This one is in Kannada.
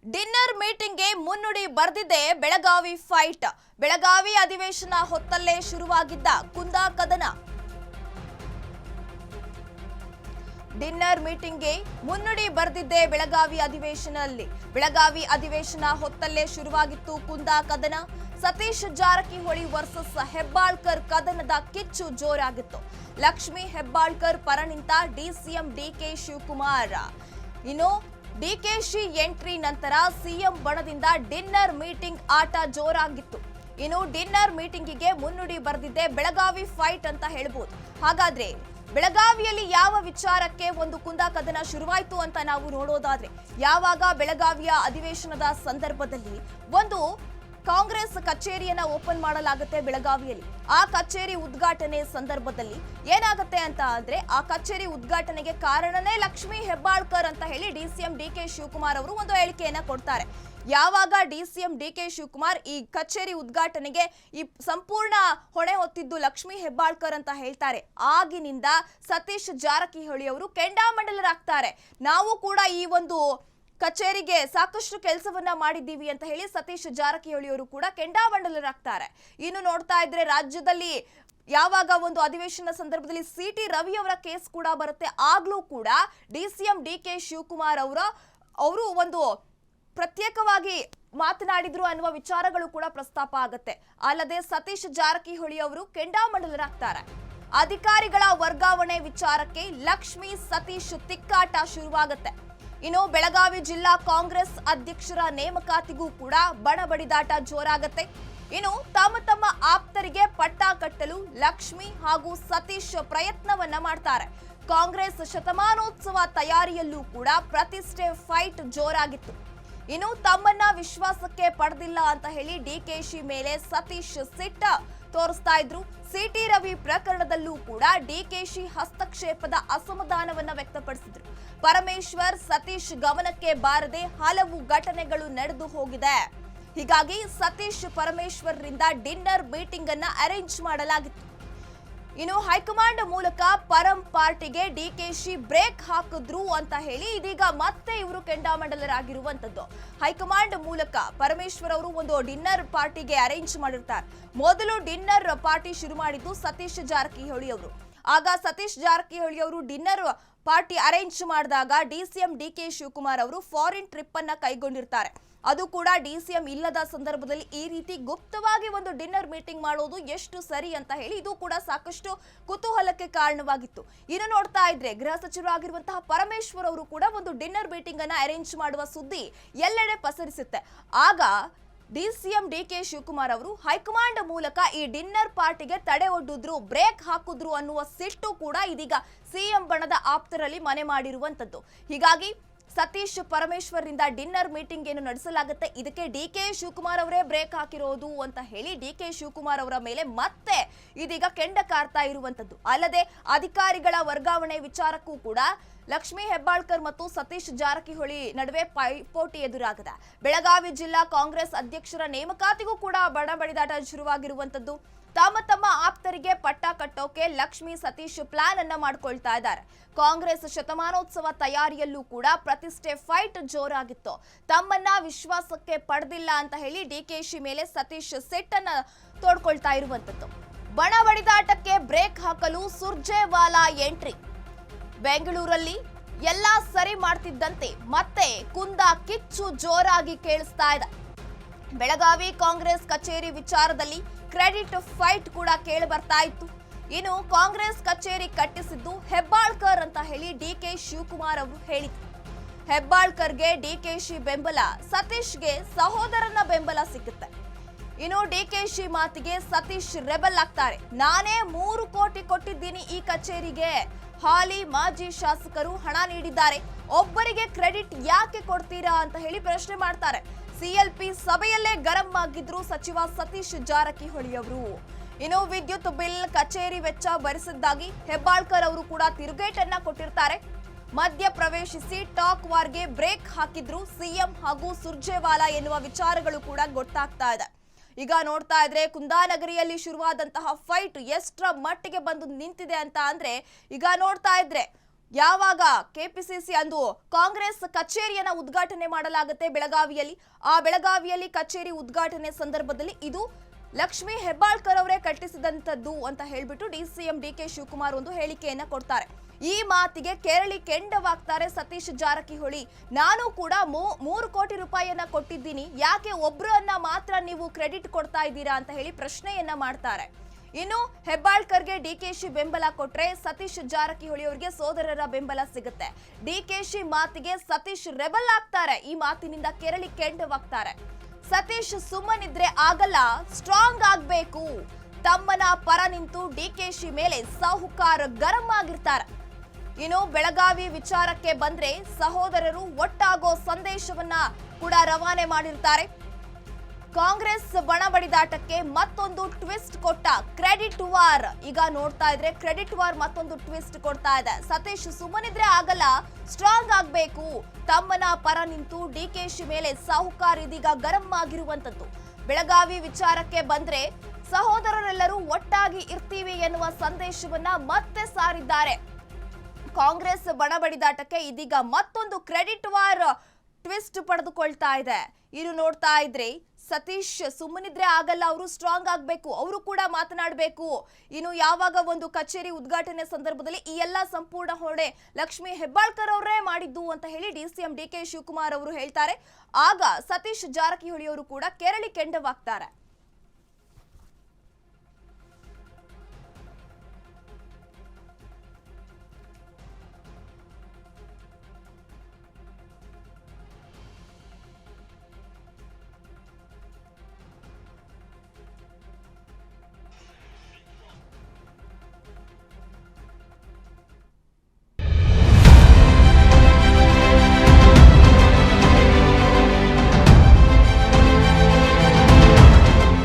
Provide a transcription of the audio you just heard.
ಡಿನ್ನರ್ ಮೀಟಿಂಗ್ಗೆ ಮುನ್ನುಡಿ ಬರೆದಿದೆ ಬೆಳಗಾವಿ ಫೈಟ್. ಬೆಳಗಾವಿ ಅಧಿವೇಶನ ಹೊತ್ತಲ್ಲೇ ಶುರುವಾಗಿದ್ದ ಕುಂದಾ ಕದನ. ಡಿನ್ನರ್ ಮೀಟಿಂಗ್ಗೆ ಮುನ್ನುಡಿ ಬರೆದಿದ್ದೆ ಬೆಳಗಾವಿ ಅಧಿವೇಶನದಲ್ಲಿ. ಬೆಳಗಾವಿ ಅಧಿವೇಶನ ಹೊತ್ತಲ್ಲೇ ಶುರುವಾಗಿತ್ತು ಕುಂದಾ ಕದನ. ಸತೀಶ್ ಜಾರಕಿಹೊಳಿ ವರ್ಸಸ್ ಹೆಬ್ಬಾಳ್ಕರ್ ಕದನದ ಕಿಚ್ಚು ಜೋರಾಗಿತ್ತು. ಲಕ್ಷ್ಮೀ ಹೆಬ್ಬಾಳ್ಕರ್ ಪರ ನಿಂತ ಡಿಸಿಎಂ ಡಿಕೆ ಶಿವಕುಮಾರ್. ಇನ್ನು ಡಿಕೆಶಿ ಎಂಟ್ರಿ ನಂತರ ಸಿಎಂ ಬಣದಿಂದ ಡಿನ್ನರ್ ಮೀಟಿಂಗ್ ಆಟ ಜೋರಾಗಿತ್ತು. ಇನ್ನು ಡಿನ್ನರ್ ಮೀಟಿಂಗಿಗೆ ಮುನ್ನುಡಿ ಬರೆದಿದ್ದೆ ಬೆಳಗಾವಿ ಫೈಟ್ ಅಂತ ಹೇಳ್ಬೋದು. ಹಾಗಾದ್ರೆ ಬೆಳಗಾವಿಯಲ್ಲಿ ಯಾವ ವಿಚಾರಕ್ಕೆ ಒಂದು ಕುಂದಾ ಕದನ ಶುರುವಾಯಿತು ಅಂತ ನಾವು ನೋಡೋದಾದ್ರೆ, ಯಾವಾಗ ಬೆಳಗಾವಿಯ ಅಧಿವೇಶನದ ಸಂದರ್ಭದಲ್ಲಿ ಒಂದು ಕಾಂಗ್ರೆಸ್ ಕಚೇರಿಯನ್ನ ಓಪನ್ ಮಾಡಲಾಗುತ್ತೆ ಬೆಳಗಾವಿಯಲ್ಲಿ. ಆ ಕಚೇರಿ ಉದ್ಘಾಟನೆ ಸಂದರ್ಭದಲ್ಲಿ ಏನಾಗುತ್ತೆ ಅಂತ ಅಂದ್ರೆ, ಆ ಕಚೇರಿ ಉದ್ಘಾಟನೆಗೆ ಕಾರಣನೇ ಲಕ್ಷ್ಮೀ ಹೆಬ್ಬಾಳ್ಕರ್ ಅಂತ ಹೇಳಿ ಡಿಸಿಎಂ ಡಿಕೆ ಶಿವಕುಮಾರ್ ಅವರು ಒಂದು ಹೇಳಿಕೆಯನ್ನ ಕೊಡ್ತಾರೆ. ಯಾವಾಗ ಡಿಸಿಎಂ ಡಿಕೆ ಶಿವಕುಮಾರ್ ಈ ಕಚೇರಿ ಉದ್ಘಾಟನೆಗೆ ಈ ಸಂಪೂರ್ಣ ಹೊಣೆ ಹೊತ್ತಿದ್ದು ಲಕ್ಷ್ಮೀ ಹೆಬ್ಬಾಳ್ಕರ್ ಅಂತ ಹೇಳ್ತಾರೆ, ಆಗಿನಿಂದ ಸತೀಶ್ ಜಾರಕಿಹೊಳಿ ಅವರು ಕೆಂಡಾಮಂಡಲರಾಗ್ತಾರೆ. ನಾವು ಕೂಡ ಈ ಒಂದು ಕಚೇರಿಗೆ ಸಾಕಷ್ಟು ಕೆಲಸವನ್ನ ಮಾಡಿದ್ದೀವಿ ಅಂತ ಹೇಳಿ ಸತೀಶ್ ಜಾರಕಿಹೊಳಿ ಅವರು ಕೂಡ ಕೆಂಡಾಮಂಡಲರಾಗ್ತಾರೆ. ಇನ್ನು ನೋಡ್ತಾ ಇದ್ರೆ, ರಾಜ್ಯದಲ್ಲಿ ಯಾವಾಗ ಒಂದು ಅಧಿವೇಶನ ಸಂದರ್ಭದಲ್ಲಿ ಸಿಟಿ ರವಿ ಅವರ ಕೇಸ್ ಕೂಡ ಬರುತ್ತೆ, ಆಗ್ಲೂ ಕೂಡ ಡಿಸಿಎಂ ಡಿಕೆ ಶಿವಕುಮಾರ್ ಅವರು ಒಂದು ಪ್ರತ್ಯೇಕವಾಗಿ ಮಾತನಾಡಿದ್ರು ಅನ್ನುವ ವಿಚಾರಗಳು ಕೂಡ ಪ್ರಸ್ತಾಪ ಆಗುತ್ತೆ. ಅಲ್ಲದೆ ಸತೀಶ್ ಜಾರಕಿಹೊಳಿ ಅವರು ಕೆಂಡಾಮಂಡಲರಾಗ್ತಾರೆ. ಅಧಿಕಾರಿಗಳ ವರ್ಗಾವಣೆ ವಿಚಾರಕ್ಕೆ ಲಕ್ಷ್ಮೀ ಸತೀಶ್ ತಿಕ್ಕಾಟ ಶುರುವಾಗುತ್ತೆ. ಇನ್ನು ಬೆಳಗಾವಿ ಜಿಲ್ಲಾ ಕಾಂಗ್ರೆಸ್ ಅಧ್ಯಕ್ಷರ ನೇಮಕಾತಿಗೂ ಕೂಡ ಬಡಬಡಿದಾಟ ಜೋರಾಗತ್ತೆ. ಇನ್ನು ತಮ್ಮ ಆಪ್ತರಿಗೆ ಪಟ್ಟ ಕಟ್ಟಲು ಲಕ್ಷ್ಮಿ ಹಾಗೂ ಸತೀಶ್ ಪ್ರಯತ್ನವನ್ನ ಮಾಡ್ತಾರೆ. ಕಾಂಗ್ರೆಸ್ ಶತಮಾನೋತ್ಸವ ತಯಾರಿಯಲ್ಲೂ ಕೂಡ ಪ್ರತಿಷ್ಠೆ ಫೈಟ್ ಜೋರಾಗಿತ್ತು. ಇನ್ನು ತಮ್ಮನ್ನ ವಿಶ್ವಾಸಕ್ಕೆ ಪಡೆದಿಲ್ಲ ಅಂತ ಹೇಳಿ ಡಿಕೆಶಿ ಮೇಲೆ ಸತೀಶ್ ಸಿಟ್ಟ ತೋರಿಸ್ತಾ ಇದ್ರು. ಸಿಟಿ ರವಿ ಪ್ರಕರಣದಲ್ಲೂ ಕೂಡ ಡಿಕೆಶಿ ಹಸ್ತಕ್ಷೇಪದ ಅಸಮಾಧಾನವನ್ನ ವ್ಯಕ್ತಪಡಿಸಿದ್ರು. ಪರಮೇಶ್ವರ್ ಸತೀಶ್ ಗಮನಕ್ಕೆ ಬಾರದೆ ಹಲವು ಘಟನೆಗಳು ನಡೆದು ಹೋಗಿದೆ. ಹೀಗಾಗಿ ಸತೀಶ್ ಪರಮೇಶ್ವರ್ರಿಂದ ಡಿನ್ನರ್ ಮೀಟಿಂಗ್ ಅನ್ನ ಅರೇಂಜ್ ಮಾಡಲಾಗಿತ್ತು. ಇನ್ನು ಹೈಕಮಾಂಡ್ ಮೂಲಕ ಪರಂ ಪಾರ್ಟಿಗೆ ಡಿಕೆಶಿ ಬ್ರೇಕ್ ಹಾಕಿದ್ರು ಅಂತ ಹೇಳಿ ಇದೀಗ ಮತ್ತೆ ಇವರು ಕೆಂಡಾಮಂಡಲರಾಗಿರುವಂತದ್ದು. ಹೈಕಮಾಂಡ್ ಮೂಲಕ ಪರಮೇಶ್ವರ್ ಅವರು ಒಂದು ಡಿನ್ನರ್ ಪಾರ್ಟಿಗೆ ಅರೇಂಜ್ ಮಾಡಿರ್ತಾರೆ. ಮೊದಲು ಡಿನ್ನರ್ ಪಾರ್ಟಿ ಶುರು ಮಾಡಿದ್ದು ಸತೀಶ್ ಜಾರಕಿಹೊಳಿ ಅವರು. ಆಗ ಸತೀಶ್ ಜಾರಕಿಹೊಳಿ ಅವರು ಡಿನ್ನರ್ ಪಾರ್ಟಿ ಅರೇಂಜ್ ಮಾಡಿದಾಗ ಡಿಸಿಎಂ ಡಿಕೆ ಶಿವಕುಮಾರ್ ಅವರು ಫಾರಿನ್ ಟ್ರಿಪ್ ಅನ್ನ ಕೈಗೊಂಡಿರ್ತಾರೆ. ಅದು ಕೂಡ ಡಿಸಿಎಂ ಇಲ್ಲದ ಸಂದರ್ಭದಲ್ಲಿ ಈ ರೀತಿ ಗುಪ್ತವಾಗಿ ಒಂದು ಡಿನ್ನರ್ ಮೀಟಿಂಗ್ ಮಾಡೋದು ಎಷ್ಟು ಸರಿ ಅಂತ ಹೇಳಿ ಇದು ಕೂಡ ಸಾಕಷ್ಟು ಕುತೂಹಲಕ್ಕೆ ಕಾರಣವಾಗಿತ್ತು. ಇನ್ನು ನೋಡ್ತಾ ಇದ್ರೆ, ಗೃಹ ಸಚಿವರಾಗಿರುವಂತಹ ಪರಮೇಶ್ವರ್ ಅವರು ಕೂಡ ಒಂದು ಡಿನ್ನರ್ ಮೀಟಿಂಗ್ ಅನ್ನ ಅರೇಂಜ್ ಮಾಡುವ ಸುದ್ದಿ ಎಲ್ಲೆಡೆ ಪಸರಿಸುತ್ತೆ. ಆಗ ಡಿಸಿಎಂ ಡಿಕೆ ಶಿವಕುಮಾರ್ ಅವರು ಹೈಕಮಾಂಡ್ ಮೂಲಕ ಈ ಡಿನ್ನರ್ ಪಾರ್ಟಿಗೆ ತಡೆ ಒಡ್ಡಿದ್ರು, ಬ್ರೇಕ್ ಹಾಕಿದ್ರು ಅನ್ನುವ ಸಿಟ್ಟು ಕೂಡ ಇದೀಗ ಸಿಎಂ ಬಣದ ಆಪ್ತರಲ್ಲಿ ಮನೆ ಮಾಡಿರುವಂತದ್ದು. ಹೀಗಾಗಿ ಸತೀಶ್ ಪರಮೇಶ್ವರ್ರಿಂದ ಡಿನ್ನರ್ ಮೀಟಿಂಗ್ ಏನು ನಡೆಸಲಾಗುತ್ತೆ, ಇದಕ್ಕೆ ಡಿಕೆ ಶಿವಕುಮಾರ್ ಅವರೇ ಬ್ರೇಕ್ ಹಾಕಿರೋದು ಅಂತ ಹೇಳಿ ಡಿಕೆ ಶಿವಕುಮಾರ್ ಅವರ ಮೇಲೆ ಮತ್ತೆ ಇದೀಗ ಕೆಂಡ ಕಾರ್ತಾ ಇರುವಂತದ್ದು. ಅಲ್ಲದೆ ಅಧಿಕಾರಿಗಳ ವರ್ಗಾವಣೆ ವಿಚಾರಕ್ಕೂ ಕೂಡ ಲಕ್ಷ್ಮೀ ಹೆಬ್ಬಾಳ್ಕರ್ ಮತ್ತು ಸತೀಶ್ ಜಾರಕಿಹೊಳಿ ನಡುವೆ ಪೈಪೋಟಿ ಎದುರಾಗಿದೆ. ಬೆಳಗಾವಿ ಜಿಲ್ಲಾ ಕಾಂಗ್ರೆಸ್ ಅಧ್ಯಕ್ಷರ ನೇಮಕಾತಿಗೂ ಕೂಡ ಬಡಬಡಿದಾಟ ಶುರುವಾಗಿರುವಂತದ್ದು. ತಮ್ಮ ಆಪ್ತರಿಗೆ ಪಟ್ಟ ಕಟ್ಟೋಕೆ ಲಕ್ಷ್ಮೀ ಸತೀಶ್ ಪ್ಲಾನ್ ಅನ್ನ ಮಾಡ್ಕೊಳ್ತಾ ಇದ್ದಾರೆ. ಕಾಂಗ್ರೆಸ್ ಶತಮಾನೋತ್ಸವ ತಯಾರಿಯಲ್ಲೂ ಕೂಡ ಪ್ರತಿಷ್ಠೆ ಫೈಟ್ ಜೋರಾಗಿತ್ತು. ತಮ್ಮನ್ನ ವಿಶ್ವಾಸಕ್ಕೆ ಪಡೆದಿಲ್ಲ ಅಂತ ಹೇಳಿ ಡಿಕೆಶಿ ಮೇಲೆ ಸತೀಶ್ ಸೆಟ್ ಅನ್ನ ತೋಡ್ಕೊಳ್ತಾ ಇರುವಂತದ್ದು. ಬಣ ಬಡಿದಾಟಕ್ಕೆ ಬ್ರೇಕ್ ಹಾಕಲು ಸುರ್ಜೇವಾಲಾ ಎಂಟ್ರಿ. ಬೆಂಗಳೂರಲ್ಲಿ ಎಲ್ಲ ಸರಿ ಮಾಡ್ತಿದ್ದಂತೆ ಮತ್ತೆ ಕುಂದಾ ಕಿಚ್ಚು ಜೋರಾಗಿ ಕೇಳಿಸ್ತಾ ಇದೆ. ಬೆಳಗಾವಿ ಕಾಂಗ್ರೆಸ್ ಕಚೇರಿ ವಿಚಾರದಲ್ಲಿ ಕ್ರೆಡಿಟ್ ಫೈಟ್ ಕೂಡ ಕೇಳಿ ಬರ್ತಾ ಇತ್ತು. ಇನ್ನು ಕಾಂಗ್ರೆಸ್ ಕಚೇರಿ ಕಟ್ಟಿಸಿದ್ದು ಹೆಬ್ಬಾಳ್ಕರ್ ಅಂತ ಹೇಳಿ ಡಿಕೆ ಶಿವಕುಮಾರ್ ಅವರು ಹೇಳಿದ್ರು. ಹೆಬ್ಬಾಳ್ಕರ್ಗೆ ಡಿಕೆಶಿ ಬೆಂಬಲ, ಸತೀಶ್ಗೆ ಸಹೋದರನ ಬೆಂಬಲ ಸಿಗುತ್ತೆ. ಇನ್ನು ಡಿಕೆಶಿ ಮಾತಿಗೆ ಸತೀಶ್ ರೆಬಲ್ ಆಗ್ತಾರೆ. ನಾನೇ 3 ಕೋಟಿ ಕೊಟ್ಟಿದ್ದೀನಿ ಈ ಕಚೇರಿಗೆ. ಹಾಲಿ ಮಾಜಿ ಶಾಸಕರು ಹಣ ನೀಡಿದ್ದಾರೆ, ಒಬ್ಬರಿಗೆ ಕ್ರೆಡಿಟ್ ಯಾಕೆ ಕೊಡ್ತೀರಾ ಅಂತ ಹೇಳಿ ಪ್ರಶ್ನೆ ಮಾಡ್ತಾರೆ. ಸಿಎಲ್ಪಿ ಸಭೆಯಲ್ಲೇ ಗರಂ ಆಗಿದ್ರು ಸಚಿವ ಸತೀಶ್ ಜಾರಕಿಹೊಳಿ ಅವರು. ಇನ್ನು ವಿದ್ಯುತ್ ಬಿಲ್, ಕಚೇರಿ ವೆಚ್ಚ ಭರಿಸಿದ್ದಾಗಿ ಹೆಬ್ಬಾಳ್ಕರ್ ಅವರು ಕೂಡ ತಿರುಗೇಟನ್ನ ಕೊಟ್ಟಿರ್ತಾರೆ. ಮಧ್ಯ ಪ್ರವೇಶಿಸಿ ಟಾಕ್ ವಾರ್ಗೆ ಬ್ರೇಕ್ ಹಾಕಿದ್ರು ಸಿಎಂ ಹಾಗೂ ಸುರ್ಜೇವಾಲಾ ಎನ್ನುವ ವಿಚಾರಗಳು ಕೂಡ ಗೊತ್ತಾಗ್ತಾ ಇದೆ. ಈಗ ನೋಡ್ತಾ ಇದ್ರೆ, ಕುಂದಾನಗರಿಯಲ್ಲಿ ಶುರುವಾದಂತಹ ಫೈಟ್ ಎಷ್ಟರ ಮಟ್ಟಿಗೆ ಬಂದು ನಿಂತಿದೆ ಅಂತ ಅಂದ್ರೆ, ಈಗ ನೋಡ್ತಾ ಇದ್ರೆ ಯಾವಾಗ ಕೆಪಿಸಿಸಿ ಅಂದು ಕಾಂಗ್ರೆಸ್ ಕಚೇರಿಯನ್ನ ಉದ್ಘಾಟನೆ ಮಾಡಲಾಗುತ್ತೆ ಬೆಳಗಾವಿಯಲ್ಲಿ, ಆ ಬೆಳಗಾವಿಯಲ್ಲಿ ಕಚೇರಿ ಉದ್ಘಾಟನೆ ಸಂದರ್ಭದಲ್ಲಿ ಇದು ಲಕ್ಷ್ಮೀ ಹೆಬ್ಬಾಳ್ಕರ್ ಅವರೇ ಕಟ್ಟಿಸಿದಂತದ್ದು ಅಂತ ಹೇಳ್ಬಿಟ್ಟು ಡಿಸಿಎಂ ಡಿಕೆ ಶಿವಕುಮಾರ್ ಒಂದು ಹೇಳಿಕೆಯನ್ನ ಕೊಡ್ತಾರೆ. ಈ ಮಾತಿಗೆ ಕೆರಳಿ ಕೆಂಡವಾಗ್ತಾರೆ ಸತೀಶ್ ಜಾರಕಿಹೊಳಿ. ನಾನು ಕೂಡ 3 ಕೋಟಿ ರೂಪಾಯಿಯನ್ನ ಕೊಟ್ಟಿದ್ದೀನಿ, ಯಾಕೆ ಒಬ್ರನ್ನ ಮಾತ್ರ ನೀವು ಕ್ರೆಡಿಟ್ ಕೊಡ್ತಾ ಇದ್ದೀರಾ ಅಂತ ಹೇಳಿ ಪ್ರಶ್ನೆಯನ್ನ ಮಾಡ್ತಾರೆ. ಇನ್ನು ಹೆಬ್ಬಾಳ್ಕರ್ಗೆ ಡಿಕೆಶಿ ಬೆಂಬಲ ಕೊಟ್ರೆ ಸತೀಶ್ ಜಾರಕಿಹೊಳಿ ಅವರಿಗೆ ಸೋದರರ ಬೆಂಬಲ ಸಿಗುತ್ತೆ. ಡಿಕೆಶಿ ಮಾತಿಗೆ ಸತೀಶ್ ರೆಬಲ್ ಆಗ್ತಾರೆ, ಈ ಮಾತಿನಿಂದ ಕೆರಳಿ ಕೆಂಡವಾಗ್ತಾರೆ. ಸತೀಶ್ ಸುಮ್ಮನಿದ್ರೆ ಆಗಲ್ಲ, ಸ್ಟ್ರಾಂಗ್ ಆಗ್ಬೇಕು. ತಮ್ಮನ ಪರ ನಿಂತು ಡಿಕೆಶಿ ಮೇಲೆ ಸಾಹುಕಾರ್ ಗರಂ ಆಗಿರ್ತಾರೆ. ಇನ್ನು ಬೆಳಗಾವಿ ವಿಚಾರಕ್ಕೆ ಬಂದ್ರೆ ಸಹೋದರರು ಒಟ್ಟಾಗೋ ಸಂದೇಶವನ್ನ ಕೂಡ ರವಾನೆ ಮಾಡಿರ್ತಾರೆ. ಕಾಂಗ್ರೆಸ್ ಬಣ ಬಡಿದಾಟಕ್ಕೆ ಮತ್ತೊಂದು ಟ್ವಿಸ್ಟ್ ಕೊಟ್ಟ ಕ್ರೆಡಿಟ್ ವಾರ್. ಈಗ ನೋಡ್ತಾ ಇದ್ರೆ ಕ್ರೆಡಿಟ್ ವಾರ್ ಮತ್ತೊಂದು ಟ್ವಿಸ್ಟ್ ಕೊಡ್ತಾ ಇದೆ. ಸತೀಶ್ ಸುಮ್ಮನಿದ್ರೆ ಆಗಲ್ಲ, ಸ್ಟ್ರಾಂಗ್ ಆಗ್ಬೇಕು. ತಮ್ಮನ ಪರ ನಿಂತು ಡಿಕೆಶಿ ಮೇಲೆ ಸಾಹುಕಾರ್ ಇದೀಗ ಗರಂ ಆಗಿರುವಂತದ್ದು. ಬೆಳಗಾವಿ ವಿಚಾರಕ್ಕೆ ಬಂದ್ರೆ ಸಹೋದರರೆಲ್ಲರೂ ಒಟ್ಟಾಗಿ ಇರ್ತೀವಿ ಎನ್ನುವ ಸಂದೇಶವನ್ನ ಮತ್ತೆ ಸಾರಿದ್ದಾರೆ. ಕಾಂಗ್ರೆಸ್ ಬಣ ಬಡಿದಾಟಕ್ಕೆ ಇದೀಗ ಮತ್ತೊಂದು ಕ್ರೆಡಿಟ್ ವಾರ್ ಟ್ವಿಸ್ಟ್ ಪಡೆದುಕೊಳ್ತಾ ಇದೆ. ಇನ್ನು ನೋಡ್ತಾ ಇದ್ರೆ ಸತೀಶ್ ಸುಮ್ಮನಿದ್ರೆ ಆಗಲ್ಲ, ಅವರು ಸ್ಟ್ರಾಂಗ್ ಆಗ್ಬೇಕು, ಅವರು ಕೂಡ ಮಾತನಾಡಬೇಕು. ಇನ್ನು ಯಾವಾಗ ಒಂದು ಕಚೇರಿ ಉದ್ಘಾಟನೆ ಸಂದರ್ಭದಲ್ಲಿ ಈ ಎಲ್ಲ ಸಂಪೂರ್ಣ ಹೊಣೆ ಲಕ್ಷ್ಮೀ ಹೆಬ್ಬಾಳ್ಕರ್ ಅವರೇ ಮಾಡಿದ್ದು ಅಂತ ಹೇಳಿ ಡಿಸಿಎಂ ಡಿಕೆ ಶಿವಕುಮಾರ್ ಅವರು ಹೇಳ್ತಾರೆ. ಆಗ ಸತೀಶ್ ಜಾರಕಿಹೊಳಿ ಅವರು ಕೂಡ ಕೆರಳಿ ಕೆಂಡವಾಗ್ತಾರೆ.